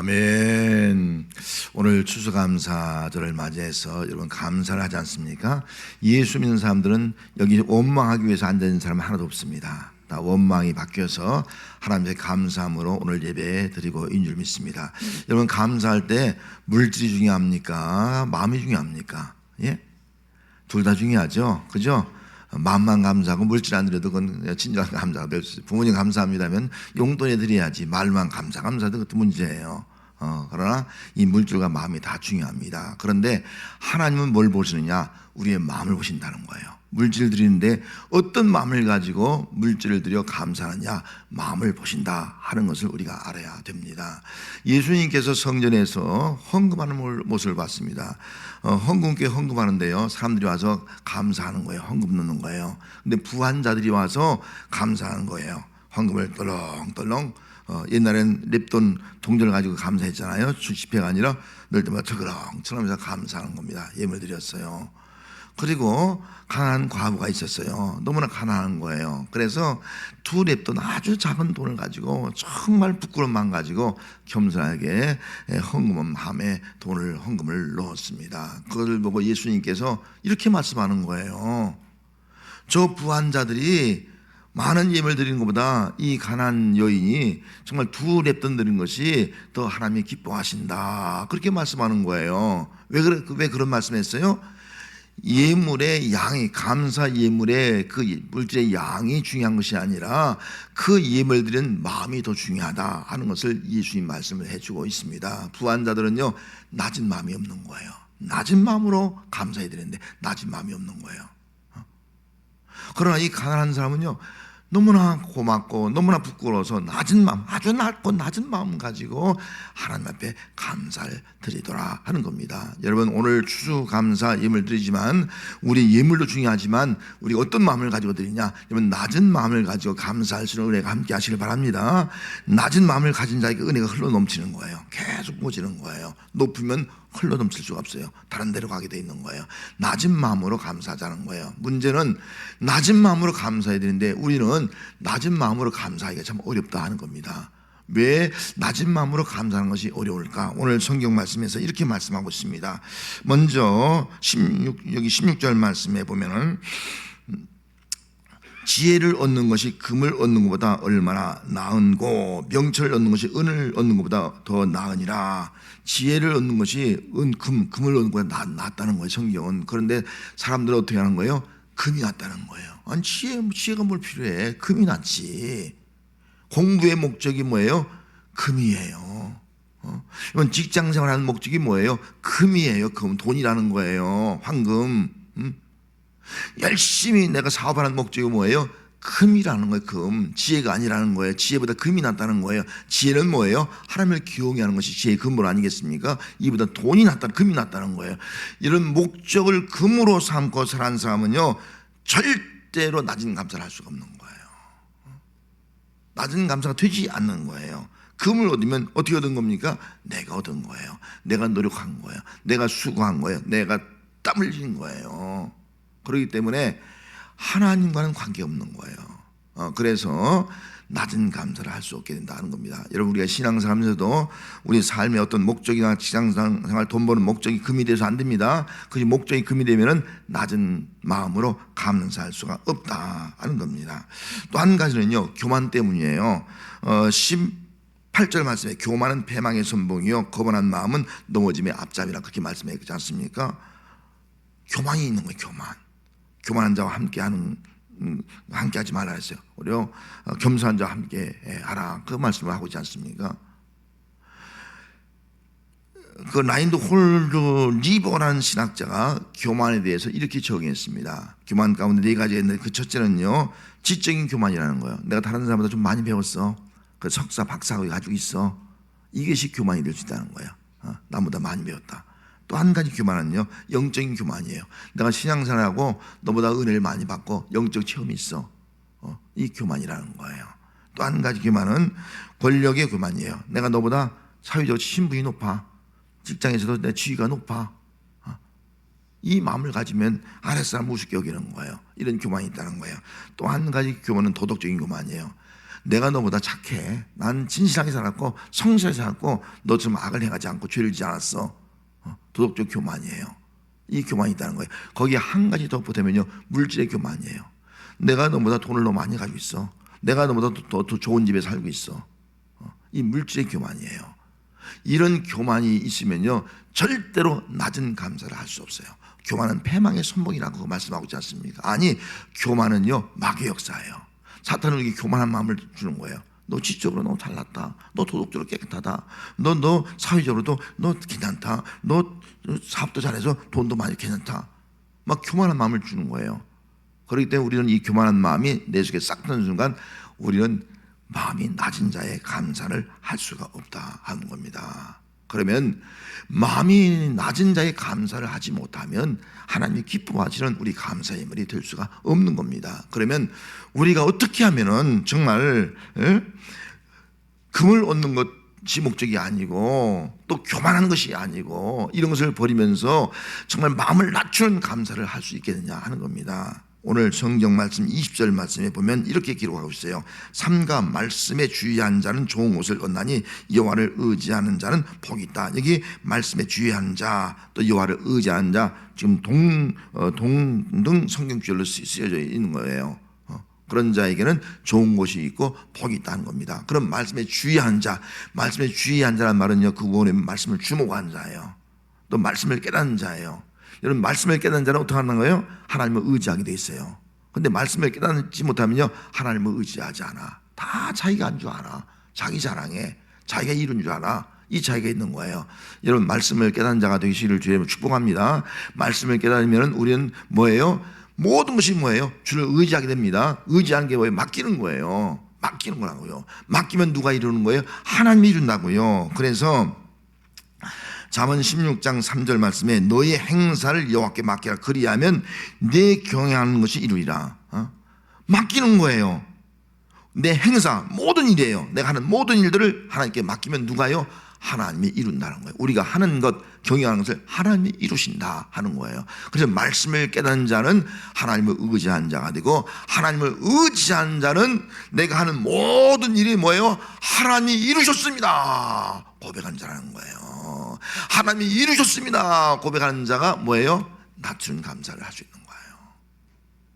아멘. 오늘 추수감사절을 맞이해서 여러분 감사를 하지 않습니까? 예수 믿는 사람들은 여기 원망하기 위해서 앉아있는 사람은 하나도 없습니다. 다 원망이 바뀌어서 하나님께 감사함으로 오늘 예배 드리고 있는 줄 믿습니다. 여러분 감사할 때 물질이 중요합니까? 마음이 중요합니까? 예? 둘 다 중요하죠. 그죠? 마음만 감사하고 물질 안 드려도 그건 진정한 감사가 될 수 있어요. 부모님 감사합니다면 용돈에 드려야지 말만 감사도 그것도 문제예요. 그러나 이 물질과 마음이 다 중요합니다. 그런데 하나님은 뭘 보시느냐? 우리의 마음을 보신다는 거예요. 물질 드리는데 어떤 마음을 가지고 물질을 드려 감사하느냐? 마음을 보신다 하는 것을 우리가 알아야 됩니다. 예수님께서 성전에서 헌금하는 모습을 봤습니다. 헌금께 헌금하는데요, 사람들이 와서 감사하는 거예요. 헌금 넣는 거예요. 근데 부한자들이 와서 감사하는 거예요. 헌금을 떨렁떨렁. 옛날엔 랩돈 동전을 가지고 감사했잖아요. 집회가 아니라 넣을 때마다 저그렁처럼 해서 감사하는 겁니다. 예물 드렸어요. 그리고 가난한 과부가 있었어요. 너무나 가난한 거예요. 그래서 두 랩돈 아주 작은 돈을 가지고 정말 부끄러운 마음 가지고 겸손하게 헌금함에 헌금을 넣었습니다. 그걸 보고 예수님께서 이렇게 말씀하는 거예요. 저 부한 자들이 많은 예물 드리는 것보다 이 가난한 여인이 정말 두 랩돈 드린 것이 더 하나님이 기뻐하신다. 그렇게 말씀하는 거예요. 왜 그런 말씀했어요? 예물의 양이, 감사 예물의 그 물질의 양이 중요한 것이 아니라 그 예물 드리는 마음이 더 중요하다 하는 것을 예수님 말씀을 해주고 있습니다. 부한 자들은요, 낮은 마음이 없는 거예요. 낮은 마음으로 감사해 드리는데 낮은 마음이 없는 거예요. 그러나 이 가난한 사람은요, 너무나 고맙고 너무나 부끄러워서 낮은 마음, 아주 낮고 낮은 마음 가지고 하나님 앞에 감사를 드리더라 하는 겁니다. 여러분 오늘 추수감사 예물 드리지만 우리 예물도 중요하지만 우리 어떤 마음을 가지고 드리냐? 여러분 낮은 마음을 가지고 감사할 수 있는 은혜가 함께 하시길 바랍니다. 낮은 마음을 가진 자에게 은혜가 흘러넘치는 거예요. 계속 모지는 거예요. 높으면 흘러넘칠 수가 없어요. 다른 데로 가게 돼 있는 거예요. 낮은 마음으로 감사하자는 거예요. 문제는 낮은 마음으로 감사해야 되는데 우리는 낮은 마음으로 감사하기가 참 어렵다 하는 겁니다. 왜 낮은 마음으로 감사하는 것이 어려울까? 오늘 성경 말씀에서 이렇게 말씀하고 있습니다. 먼저 여기 16절 말씀에 보면은 지혜를 얻는 것이 금을 얻는 것보다 얼마나 나은고 명철을 얻는 것이 은을 얻는 것보다 더 나으니라. 지혜를 얻는 것이 금을 얻는 것보다 낫다는 거예요, 성경은. 그런데 사람들은 어떻게 하는 거예요? 금이 낫다는 거예요. 아니 지혜가 뭘 필요해? 금이 낫지. 공부의 목적이 뭐예요? 금이에요. 이건 직장 생활하는 목적이 뭐예요? 금이에요. 금, 돈이라는 거예요. 황금. 열심히 내가 사업하는 목적이 뭐예요? 금이라는 거예요. 금. 지혜가 아니라는 거예요. 지혜보다 금이 낫다는 거예요. 지혜는 뭐예요? 하나님을 기용해 하는 것이 지혜의 근본 아니겠습니까? 이보다 돈이 낫다는, 금이 낫다는 거예요. 이런 목적을 금으로 삼고 살아가는 사람은요, 절대로 낮은 감사를 할 수가 없는 거예요. 낮은 감사가 되지 않는 거예요. 금을 얻으면 어떻게 얻은 겁니까? 내가 얻은 거예요. 내가 노력한 거예요. 내가 수고한 거예요. 내가 땀 흘린 거예요. 그렇기 때문에 하나님과는 관계없는 거예요. 그래서 낮은 감사를 할 수 없게 된다는 겁니다. 여러분 우리가 신앙생활에서도 우리 삶의 어떤 목적이나 직장생활 돈 버는 목적이 금이 돼서 안 됩니다. 그 목적이 금이 되면은 낮은 마음으로 감사할 수가 없다 하는 겁니다. 또 한 가지는요, 교만 때문이에요. 18절 말씀에 교만은 패망의 선봉이요 거만한 마음은 넘어짐의 앞잡이라 그렇게 말씀했지 않습니까? 교만이 있는 거예요. 교만한 자와 함께하지 말라 했어요. 오히려 겸손한 자와 함께 하라 그 말씀을 하고 있지 않습니까? 그 라인드 홀드 리버라는 신학자가 교만에 대해서 이렇게 적용했습니다. 교만 가운데 네 가지가 있는데 그 첫째는요, 지적인 교만이라는 거예요. 내가 다른 사람보다 좀 많이 배웠어. 그 석사 박사학위 가지고 있어. 이것이 교만이 될 수 있다는 거예요. 나보다 많이 배웠다. 또 한 가지 교만은요, 영적인 교만이에요. 내가 신앙생활하고 너보다 은혜를 많이 받고 영적 체험이 있어. 이 교만이라는 거예요. 또 한 가지 교만은 권력의 교만이에요. 내가 너보다 사회적 신분이 높아. 직장에서도 내 지위가 높아. 이 마음을 가지면 아랫사람 우습게 여기는 거예요. 이런 교만이 있다는 거예요. 또 한 가지 교만은 도덕적인 교만이에요. 내가 너보다 착해. 난 진실하게 살았고 성실하게 살았고 너처럼 악을 행하지 않고 죄를 지지 않았어. 도덕적 교만이에요. 이 교만이 있다는 거예요. 거기에 한 가지 더 보태면요, 물질의 교만이에요. 내가 너보다 돈을 너무 많이 가지고 있어. 내가 너보다 더 좋은 집에 살고 있어. 이 물질의 교만이에요. 이런 교만이 있으면요, 절대로 낮은 감사를 할 수 없어요. 교만은 패망의 선봉이라고 말씀하고 있지 않습니까? 아니, 교만은요 마귀의 역사예요. 사탄은 우리에게 교만한 마음을 주는 거예요. 너 지적으로 너무 잘났다. 너 도덕적으로 깨끗하다. 너 사회적으로도 너 괜찮다. 너 사업도 잘해서 돈도 많이 괜찮다. 막 교만한 마음을 주는 거예요. 그렇기 때문에 우리는 이 교만한 마음이 내 속에 싹 드는 순간 우리는 마음이 낮은 자의 감사를 할 수가 없다 하는 겁니다. 그러면 마음이 낮은 자의 감사를 하지 못하면 하나님이 기뻐하시는 우리 감사의 말이 될 수가 없는 겁니다. 그러면 우리가 어떻게 하면은 정말 금을 얻는 것이 목적이 아니고 또 교만한 것이 아니고 이런 것을 버리면서 정말 마음을 낮추는 감사를 할 수 있겠느냐 하는 겁니다. 오늘 성경 말씀 20절 말씀에 보면 이렇게 기록하고 있어요. 삼가 말씀에 주의한 자는 좋은 옷을 얻나니 여호와를 의지하는 자는 복이 있다. 여기 말씀에 주의한 자, 또 여호와를 의지하는 자, 지금 동등 성경 구절로 쓰여져 있는 거예요. 그런 자에게는 좋은 곳이 있고 복이 있다는 겁니다. 그럼 말씀에 주의한 자, 말씀에 주의한 자란 말은요, 그 원의 말씀을 주목한 자예요. 또 말씀을 깨닫는 자예요. 여러분, 말씀을 깨닫는 자는 어떻게 하는 거예요? 하나님을 의지하게 돼 있어요. 근데 말씀을 깨닫지 못하면요, 하나님을 의지하지 않아. 다 자기가 한 줄 알아. 자기 자랑해. 자기가 이룬 줄 알아. 이 차이가 있는 거예요. 여러분, 말씀을 깨닫는 자가 되시기를 주님으로 축복합니다. 말씀을 깨달으면 우리는 뭐예요? 모든 것이 뭐예요? 주를 의지하게 됩니다. 의지하는 게 뭐예요? 맡기는 거예요. 맡기는 거라고요. 맡기면 누가 이루는 거예요? 하나님이 이룬다고요. 그래서 잠언 16장 3절 말씀에 너의 행사를 여호와께 맡기라. 그리하면 내 경영하는 것이 이루리라. 맡기는 거예요. 내 행사, 모든 일이에요. 내가 하는 모든 일들을 하나님께 맡기면 누가요? 하나님이 이룬다는 거예요. 우리가 하는 것, 경영하는 것을 하나님이 이루신다 하는 거예요. 그래서 말씀을 깨닫는 자는 하나님을 의지한 자가 되고, 하나님을 의지한 자는 내가 하는 모든 일이 뭐예요? 하나님이 이루셨습니다 고백한 자라는 거예요. 하나님이 이루셨습니다 고백하는 자가 뭐예요? 낮추는 감사를 할 수 있는 거예요.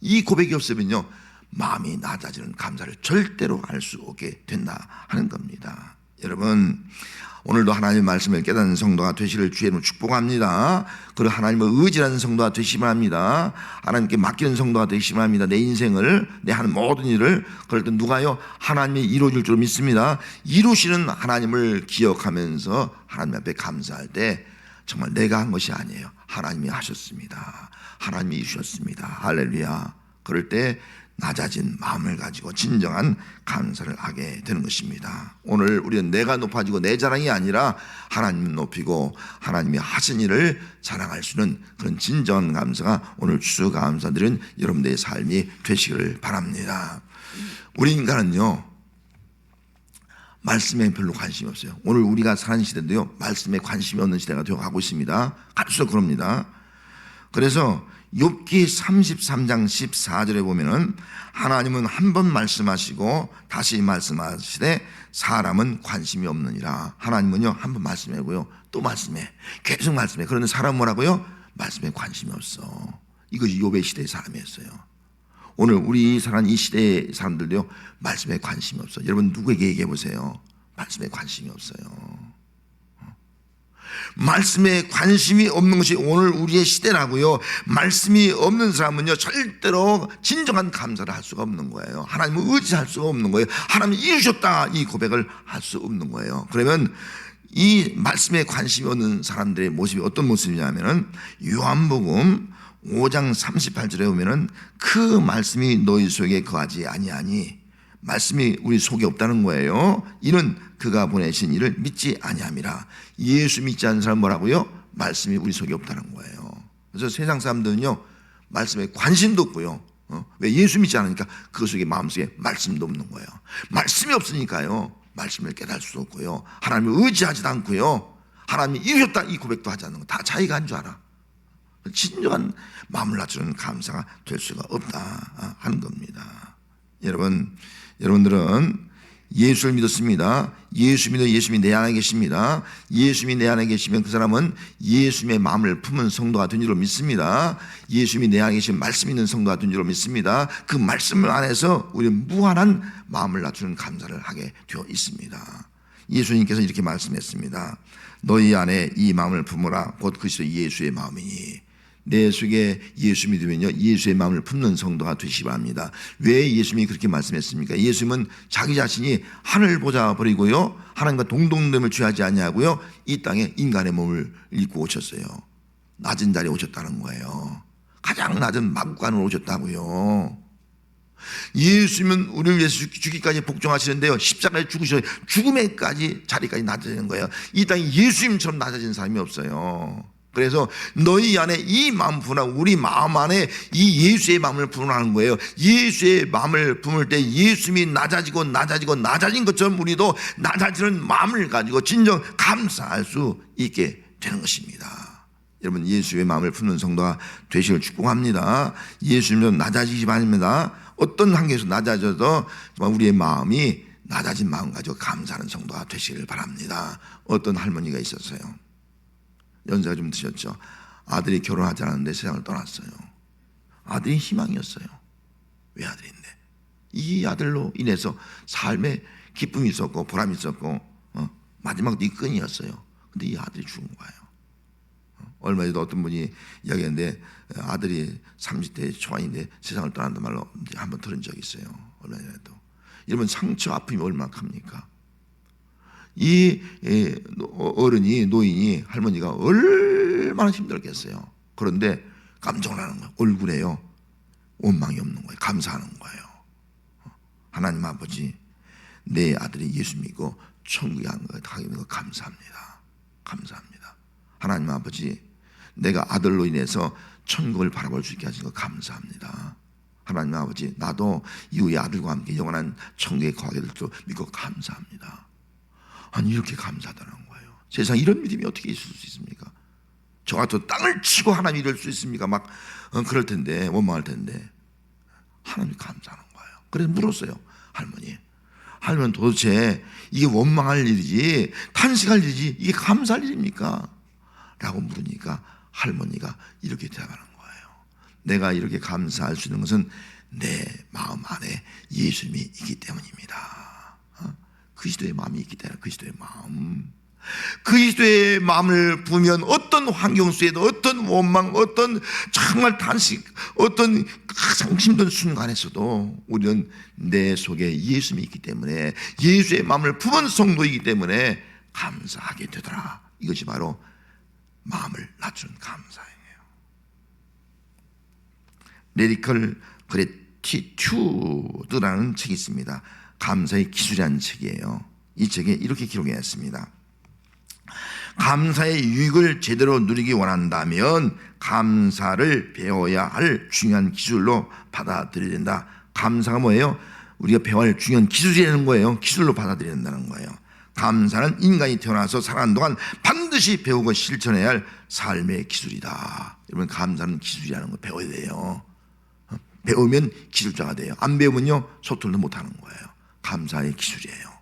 이 고백이 없으면요, 마음이 낮아지는 감사를 절대로 할 수 없게 된다 하는 겁니다. 여러분, 오늘도 하나님의 말씀을 깨닫는 성도가 되시기를 주의 이름으로 축복합니다. 그리고 하나님을 의지하는 성도가 되시기 바랍니다. 하나님께 맡기는 성도가 되시기 바랍니다. 내 인생을, 내 하는 모든 일을. 그럴 때 누가요? 하나님이 이루어줄 줄 믿습니다. 이루시는 하나님을 기억하면서 하나님 앞에 감사할 때 정말 내가 한 것이 아니에요. 하나님이 하셨습니다. 하나님이 이루셨습니다. 할렐루야. 그럴 때 낮아진 마음을 가지고 진정한 감사를 하게 되는 것입니다. 오늘 우리는 내가 높아지고 내 자랑이 아니라 하나님을 높이고 하나님이 하신 일을 자랑할 수 있는 그런 진정한 감사가 오늘 추수감사드리는 여러분들의 삶이 되시기를 바랍니다. 우리 인간은요, 말씀에 별로 관심이 없어요. 오늘 우리가 사는 시대도요, 말씀에 관심이 없는 시대가 되어가고 있습니다. 갈수록 그럽니다. 그래서 욥기 33장 14절에 보면은 하나님은 한 번 말씀하시고 다시 말씀하시되 사람은 관심이 없느니라. 하나님은요, 한 번 말씀하고요, 또 말씀해, 계속 말씀해. 그런데 사람은 뭐라고요? 말씀에 관심이 없어. 이것이 욥의 시대의 사람이었어요. 오늘 우리 사는 이 시대의 사람들도요, 말씀에 관심이 없어. 여러분, 누구에게 얘기해 보세요. 말씀에 관심이 없어요. 말씀에 관심이 없는 것이 오늘 우리의 시대라고요. 말씀이 없는 사람은요, 절대로 진정한 감사를 할 수가 없는 거예요. 하나님을 의지할 수가 없는 거예요. 하나님이 이루셨다, 이 고백을 할 수 없는 거예요. 그러면 이 말씀에 관심이 없는 사람들의 모습이 어떤 모습이냐면은 요한복음 5장 38절에 보면은 그 말씀이 너희 속에 거하지 아니하니, 말씀이 우리 속에 없다는 거예요. 이는 그가 보내신 이를 믿지 아니함이라. 예수 믿지 않는 사람 뭐라고요? 말씀이 우리 속에 없다는 거예요. 그래서 세상 사람들은요, 말씀에 관심도 없고요. 왜? 예수 믿지 않으니까 그 속에 마음속에 말씀도 없는 거예요. 말씀이 없으니까요, 말씀을 깨달을 수 없고요, 하나님을 의지하지도 않고요, 하나님이 이루셨다 이 고백도 하지 않는 거, 다 자기가 한 줄 알아. 진정한 마음을 낮추는 감사가 될 수가 없다 하는 겁니다. 여러분들은 예수를 믿었습니다. 예수 믿어 예수님이 내 안에 계십니다. 예수님이 내 안에 계시면 그 사람은 예수님의 마음을 품은 성도가 된 줄로 믿습니다. 예수님이 내 안에 계신 말씀 있는 성도가 된 줄로 믿습니다. 그 말씀을 안에서 우리는 무한한 마음을 낮추는 감사를 하게 되어 있습니다. 예수님께서 이렇게 말씀했습니다. 너희 안에 이 마음을 품으라. 곧 그리스도 예수의 마음이니. 내 속에 예수 믿으면요, 예수의 마음을 품는 성도가 되시기 바랍니다. 왜 예수님이 그렇게 말씀했습니까? 예수님은 자기 자신이 하늘 보좌 버리고요, 하나님과 동등됨을 취하지 아니하고요, 이 땅에 인간의 몸을 입고 오셨어요. 낮은 자리에 오셨다는 거예요. 가장 낮은 마구간으로 오셨다고요. 예수님은 우리를 위해서 죽기까지 복종하시는데요, 십자가에 죽으셔서 죽음에까지 자리까지 낮아지는 거예요. 이 땅에 예수님처럼 낮아진 사람이 없어요. 그래서 너희 안에 이 마음 품으라. 우리 마음 안에 이 예수의 마음을 품으라는 거예요. 예수의 마음을 품을 때 예수님이 낮아진 것처럼 우리도 낮아지는 마음을 가지고 진정 감사할 수 있게 되는 것입니다. 여러분, 예수의 마음을 품는 성도가 되시길 축복합니다. 예수님은 낮아지기 바랍니다. 어떤 환경에서 낮아져도 우리의 마음이 낮아진 마음 가지고 감사하는 성도가 되시길 바랍니다. 어떤 할머니가 있었어요. 연세가 좀 드셨죠. 아들이 결혼하지 않았는데 세상을 떠났어요. 아들이 희망이었어요. 외아들인데 이 아들로 인해서 삶에 기쁨이 있었고 보람이 있었고 마지막도 이 끈이었어요. 근데 이 아들이 죽은 거예요. 얼마 전에도 어떤 분이 이야기했는데 아들이 30대 초반인데 세상을 떠난단 말로 한번 들은 적이 있어요. 얼마 전에도. 이러면 상처 아픔이 얼마나 큽니까? 이 어른이, 노인이, 할머니가 얼마나 힘들겠어요. 그런데 깜짝 놀라는 거예요. 얼굴에요, 원망이 없는 거예요. 감사하는 거예요. 하나님 아버지, 내 아들이 예수 믿고 천국에 가게 된 거 감사합니다. 감사합니다. 하나님 아버지, 내가 아들로 인해서 천국을 바라볼 수 있게 하신 거 감사합니다. 하나님 아버지, 나도 이후에 아들과 함께 영원한 천국에 거하게 될 줄 믿고 감사합니다. 아니, 이렇게 감사하다는 거예요. 세상에 이런 믿음이 어떻게 있을 수 있습니까? 저 같은 땅을 치고 하나님 이럴 수 있습니까? 막 그럴 텐데, 원망할 텐데 하나님 감사하는 거예요. 그래서 물었어요. 할머니 도대체 이게 원망할 일이지 탄식할 일이지 이게 감사할 일입니까? 라고 물으니까 할머니가 이렇게 대답하는 거예요. 내가 이렇게 감사할 수 있는 것은 내 마음 안에 예수님이 있기 때문입니다. 그리스도의 마음이 있기 때문에. 그리스도의 마음을 부으면 어떤 환경 속에도, 어떤 원망, 어떤 정말 탄식, 어떤 가장 힘든 순간에서도 우리는 내 속에 예수님이 있기 때문에, 예수의 마음을 품은 성도이기 때문에 감사하게 되더라. 이것이 바로 마음을 낮춘 감사예요. 레디컬 그래티튜드라는 책이 있습니다. 감사의 기술이라는 책이에요. 이 책에 이렇게 기록했습니다. 감사의 유익을 제대로 누리기 원한다면 감사를 배워야 할 중요한 기술로 받아들여야 된다. 감사가 뭐예요? 우리가 배워야 할 중요한 기술이라는 거예요. 기술로 받아들여야 된다는 거예요. 감사는 인간이 태어나서 살아가는 동안 반드시 배우고 실천해야 할 삶의 기술이다. 여러분, 감사는 기술이라는 거 배워야 돼요. 배우면 기술자가 돼요. 안 배우면요, 소통도 못하는 거예요. 감사의 기술이에요.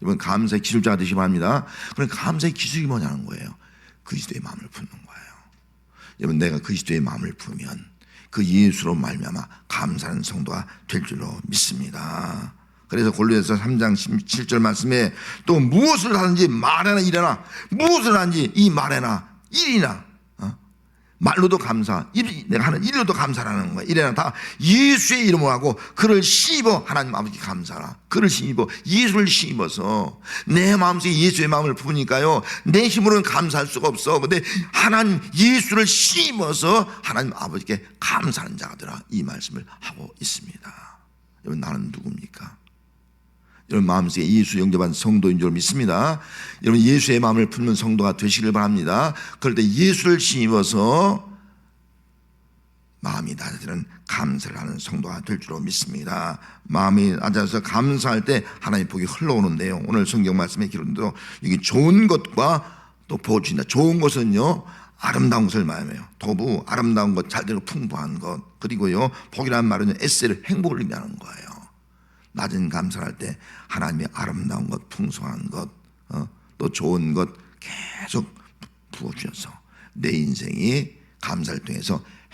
여러분, 감사의 기술자가 되시기 바랍니다. 그럼 감사의 기술이 뭐냐는 거예요. 그리스도의 마음을 품는 거예요. 여러분, 내가 그리스도의 마음을 품으면 그 예수로 말미암아 감사하는 성도가 될 줄로 믿습니다. 그래서 골로새서 3장 17절 말씀에 또 무엇을 하든지 말해나 일해나, 무엇을 하든지 이 말해나 일이나, 말로도 감사, 내가 하는 일로도 감사라는 거야. 이래나 다 예수의 이름으로 하고 그를 씹어 하나님 아버지 감사라. 그를 씹어, 예수를 씹어서 내 마음속에 예수의 마음을 품으니까요, 내 힘으로는 감사할 수가 없어. 근데 하나님 예수를 씹어서 하나님 아버지께 감사하는 자가 되라. 이 말씀을 하고 있습니다. 여러분, 나는 누굽니까? 여러분, 마음속에 예수 영접한 성도인 줄 믿습니다. 여러분, 예수의 마음을 품는 성도가 되시길 바랍니다. 그럴 때 예수를 씹어서 마음이 낮아지는 감사를 하는 성도가 될 줄로 믿습니다. 마음이 낮아서 감사할 때 하나님의 복이 흘러오는데요, 오늘 성경 말씀에 기록된 대로 이게 좋은 것과 또 복을 주신다. 좋은 것은요, 아름다운 것을 말해요. 도부, 아름다운 것, 잘되고 풍부한 것. 그리고요, 복이라는 말은 에세를, 행복을 의미하는 거예요. 낮은 감사를 할 때 하나님의 아름다운 것, 풍성한 것, 또 좋은 것 계속 부어주셔서 내 인생이 감사를 통해서